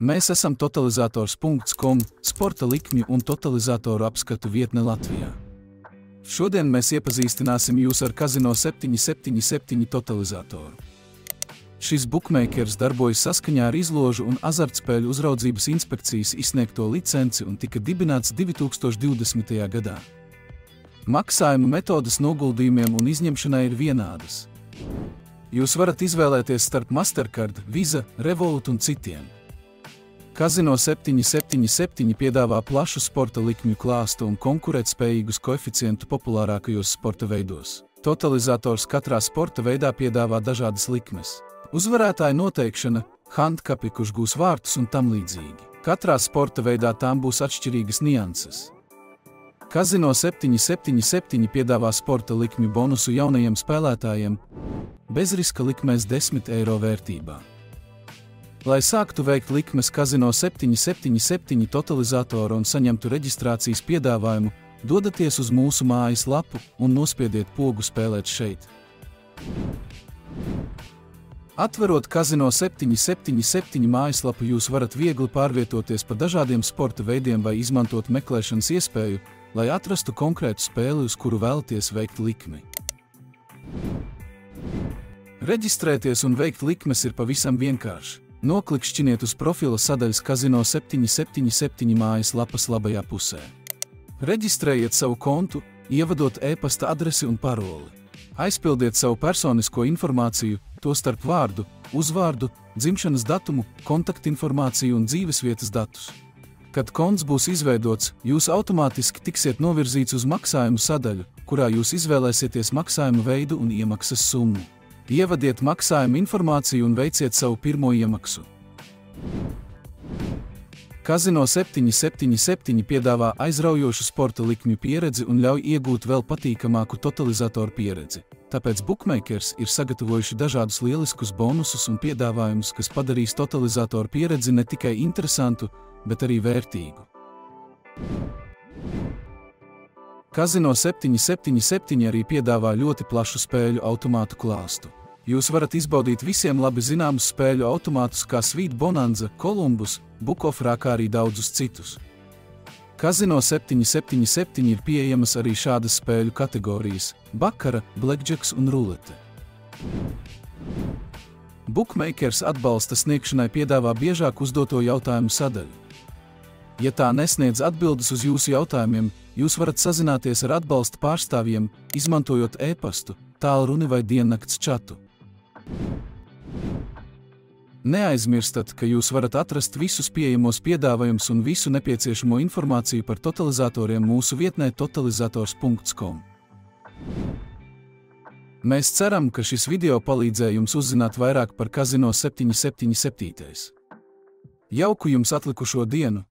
Mēs esam totalizators.com, sporta likmju un totalizatoru apskatu vietne Latvijā. Šodien mēs iepazīstināsim jūs ar Casino 777 totalizatoru. Šis bookmakers darbojas saskaņā ar izložu un azartspēļu uzraudzības inspekcijas izsniegto licenci un tika dibināts 2020. gadā. Maksājumu metodes noguldījumiem un izņemšanai ir vienādas. Jūs varat izvēlēties starp Mastercard, Visa, Revolut un citiem. Casino 777 piedāvā plašu sporta likmju klāstu un konkurētspējīgus koeficientu populārākajos sporta veidos. Totalizators katrā sporta veidā piedāvā dažādas likmes. Uzvarētāja noteikšana, handkapi, kurš gūs vārtus un tam līdzīgi. Katrā sporta veidā tām būs atšķirīgas nianses. Casino 777 piedāvā sporta likmju bonusu jaunajiem spēlētājiem, bezriska likmēs 10 eiro vērtībā. Lai sāktu veikt likmes Casino 777 totalizatoru un saņemtu reģistrācijas piedāvājumu, dodaties uz mūsu mājas lapu un nospiediet pogu spēlēt šeit. Atverot Casino 777 mājaslapu, jūs varat viegli pārvietoties pa dažādiem sporta veidiem vai izmantot meklēšanas iespēju, lai atrastu konkrētu spēli, uz kuru vēlaties veikt likmi. Reģistrēties un veikt likmes ir pavisam vienkārši. Noklikšķiniet uz profila sadaļas Casino 777 mājas lapas labajā pusē. Reģistrējiet savu kontu, ievadot e-pasta adresi un paroli. Aizpildiet savu personisko informāciju, tostarp vārdu, uzvārdu, dzimšanas datumu, kontaktinformāciju un dzīvesvietas datus. Kad konts būs izveidots, jūs automātiski tiksiet novirzīts uz maksājumu sadaļu, kurā jūs izvēlēsieties maksājumu veidu un iemaksas summu. Ievadiet maksājumu informāciju un veiciet savu pirmo iemaksu. Casino 777 piedāvā aizraujošu sporta likmju pieredzi un ļauj iegūt vēl patīkamāku totalizatoru pieredzi. Tāpēc bookmakers ir sagatavojuši dažādus lieliskus bonusus un piedāvājumus, kas padarīs totalizatoru pieredzi ne tikai interesantu, bet arī vērtīgu. Casino 777 arī piedāvā ļoti plašu spēļu automātu klāstu. Jūs varat izbaudīt visiem labi zināmus spēļu automātus kā Sweet Bonanza, Columbus, Book of Ra, kā arī daudzus citus. Casino 777 ir pieejamas arī šādas spēļu kategorijas – bakara, blackjacks un rulete. Bookmakers atbalsta sniegšanai piedāvā biežāk uzdoto jautājumu sadaļu. Ja tā nesniedz atbildes uz jūsu jautājumiem, jūs varat sazināties ar atbalsta pārstāvjiem, izmantojot e-pastu, tālruni vai diennakts čatu. Neaizmirstat, ka jūs varat atrast visus pieejamos piedāvājumus un visu nepieciešamo informāciju par totalizatoriem mūsu vietnē totalizators.com. Mēs ceram, ka šis video palīdzēja jums uzzināt vairāk par Casino 777. Jauku jums atlikušo dienu!